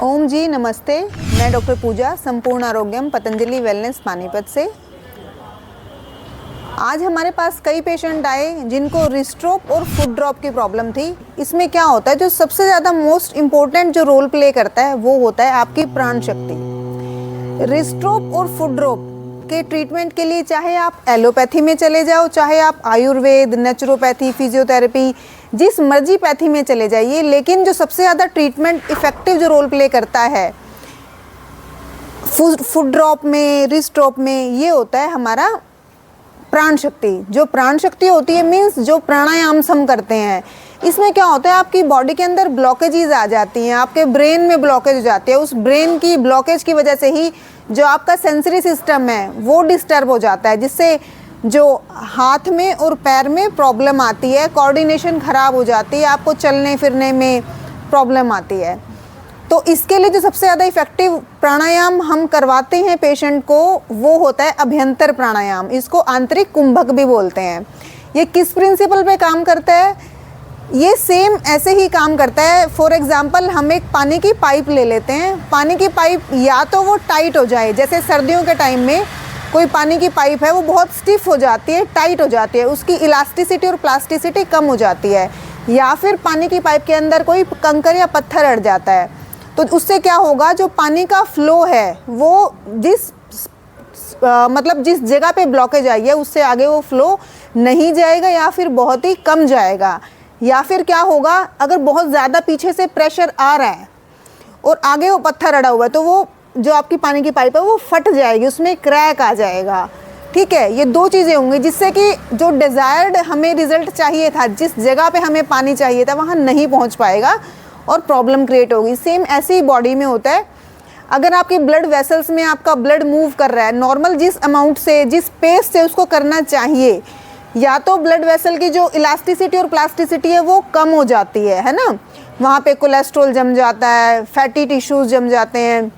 ओम जी नमस्ते। मैं डॉक्टर पूजा संपूर्ण आरोग्यम पतंजलि वेलनेस पानीपत से। आज हमारे पास कई पेशेंट आए जिनको रिस्ट्रोप और फुट ड्रॉप की प्रॉब्लम थी। इसमें क्या होता है, जो सबसे ज़्यादा मोस्ट इम्पोर्टेंट जो रोल प्ले करता है वो होता है आपकी प्राण शक्ति। रिस्ट्रोप और फुट ड्रॉप के ट्रीटमेंट के लिए चाहे आप एलोपैथी में चले जाओ, चाहे आप आयुर्वेद, नेचुरोपैथी, फिजियोथेरेपी, जिस मर्जी पैथी में चले जाइए, लेकिन जो सबसे ज़्यादा ट्रीटमेंट इफेक्टिव जो रोल प्ले करता है फुट ड्रॉप में, रिस्ट ड्रॉप में, ये होता है हमारा प्राण शक्ति। जो प्राण शक्ति होती है मीन्स जो प्राणायाम हम करते हैं, इसमें क्या होता है आपकी बॉडी के अंदर ब्लॉकेजेस आ जाती हैं, आपके ब्रेन में ब्लॉकेज हो जाती है। उस ब्रेन की ब्लॉकेज की वजह से ही जो आपका सेंसरी सिस्टम है वो डिस्टर्ब हो जाता है, जिससे जो हाथ में और पैर में प्रॉब्लम आती है, कोऑर्डिनेशन ख़राब हो जाती है, आपको चलने फिरने में प्रॉब्लम आती है। तो इसके लिए जो सबसे ज़्यादा इफेक्टिव प्राणायाम हम करवाते हैं पेशेंट को वो होता है अभ्यंतर प्राणायाम। इसको आंतरिक कुंभक भी बोलते हैं। ये किस प्रिंसिपल पे काम करता है? ये सेम ऐसे ही काम करता है। फॉर एग्जांपल हम एक पानी की पाइप ले लेते हैं। पानी की पाइप या तो वो टाइट हो जाए, जैसे सर्दियों के टाइम में कोई पानी की पाइप है वो बहुत स्टिफ हो जाती है, टाइट हो जाती है, उसकी इलास्टिसिटी और प्लास्टिसिटी कम हो जाती है, या फिर पानी की पाइप के अंदर कोई कंकड़ या पत्थर अड़ जाता है, तो उससे क्या होगा, जो पानी का फ्लो है वो जिस जगह पे ब्लॉकेज आई है उससे आगे वो फ्लो नहीं जाएगा या फिर बहुत ही कम जाएगा। या फिर क्या होगा, अगर बहुत ज़्यादा पीछे से प्रेशर आ रहा है और आगे वो पत्थर अड़ा हुआ है तो वो जो आपकी पानी की पाइप है वो फट जाएगी, उसमें क्रैक आ जाएगा। ठीक है, ये दो चीज़ें होंगी जिससे कि जो डिज़ायर्ड हमें रिजल्ट चाहिए था, जिस जगह पे हमें पानी चाहिए था वहाँ नहीं पहुँच पाएगा और प्रॉब्लम क्रिएट होगी। सेम ऐसे ही बॉडी में होता है। अगर आपकी ब्लड वेसल्स में आपका ब्लड मूव कर रहा है नॉर्मल जिस अमाउंट से, जिस पेस से उसको करना चाहिए, या तो ब्लड वेसल की जो इलास्टिसिटी और प्लास्टिसिटी है वो कम हो जाती है ना, वहाँ पे कोलेस्ट्रॉल जम जाता है, फैटी टिश्यूज़ जम जाते हैं,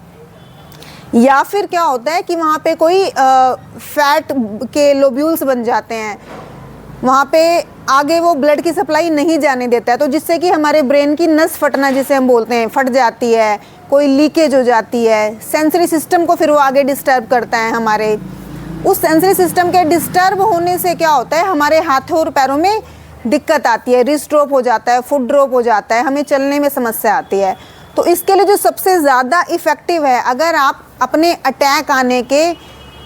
या फिर क्या होता है कि वहाँ पे कोई फैट के लोब्यूल्स बन जाते हैं, वहाँ पे आगे वो ब्लड की सप्लाई नहीं जाने देता है, तो जिससे कि हमारे ब्रेन की नस फटना जिसे हम बोलते हैं फट जाती है, कोई लीकेज हो जाती है, सेंसरी सिस्टम को फिर वो आगे डिस्टर्ब करता है। हमारे उस सेंसरी सिस्टम के डिस्टर्ब होने से क्या होता है, हमारे हाथों और पैरों में दिक्कत आती है, रिस्ट ड्रॉप हो जाता है, फुट ड्रॉप हो जाता है, हमें चलने में समस्या आती है। तो इसके लिए जो सबसे ज़्यादा इफ़ेक्टिव है, अगर आप अपने अटैक आने के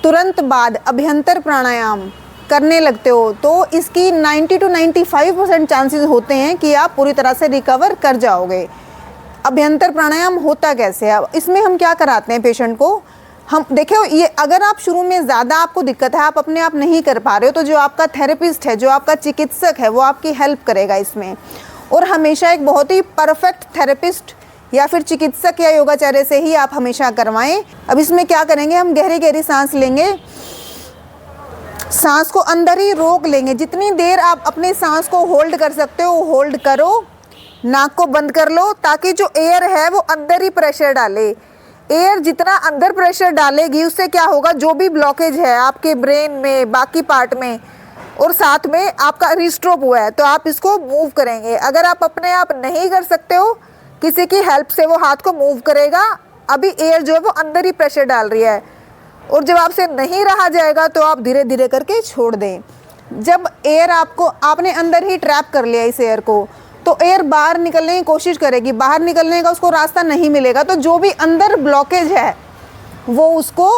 तुरंत बाद अभ्यंतर प्राणायाम करने लगते हो तो इसकी 90 to 95% चांसेस होते हैं कि आप पूरी तरह से रिकवर कर जाओगे। अभ्यंतर प्राणायाम होता कैसे है? इसमें हम क्या कराते हैं पेशेंट को, हम देखो, ये अगर आप शुरू में ज़्यादा आपको दिक्कत है, आप अपने आप नहीं कर पा रहे हो, तो जो आपका थेरेपिस्ट है, जो आपका चिकित्सक है, वो आपकी हेल्प करेगा इसमें। और हमेशा एक बहुत ही परफेक्ट थेरेपिस्ट या फिर चिकित्सक या योगाचार्य से ही आप हमेशा करवाएं। अब इसमें क्या करेंगे, हम गहरी गहरी सांस लेंगे, सांस को अंदर ही रोक लेंगे। जितनी देर आप अपने सांस को होल्ड कर सकते हो होल्ड करो, नाक को बंद कर लो ताकि जो एयर है वो अंदर ही प्रेशर डाले। एयर जितना अंदर प्रेशर डालेगी उससे क्या होगा, जो भी ब्लॉकेज है आपके ब्रेन में, बाकी पार्ट में, और साथ में आपका रिस्ट्रोप हुआ है तो आप इसको मूव करेंगे। अगर आप अपने आप नहीं कर सकते हो, किसी की हेल्प से वो हाथ को मूव करेगा। अभी एयर जो है वो अंदर ही प्रेशर डाल रही है, और जब आपसे नहीं रहा जाएगा तो आप धीरे धीरे करके छोड़ दें। जब एयर आपने अंदर ही ट्रैप कर लिया इस एयर को, तो एयर बाहर निकलने की कोशिश करेगी, बाहर निकलने का उसको रास्ता नहीं मिलेगा, तो जो भी अंदर ब्लॉकेज है वो उसको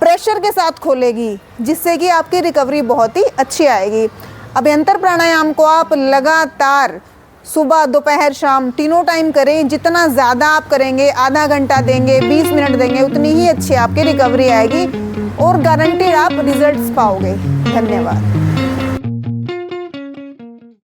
प्रेशर के साथ खोलेगी, जिससे कि आपकी रिकवरी बहुत ही अच्छी आएगी। अभ्यंतर प्राणायाम को आप लगातार सुबह, दोपहर, शाम तीनों टाइम करें। जितना ज़्यादा आप करेंगे, आधा घंटा देंगे, 20 मिनट देंगे, उतनी ही अच्छी आपकी रिकवरी आएगी और गारंटीड आप रिजल्ट्स पाओगे। धन्यवाद।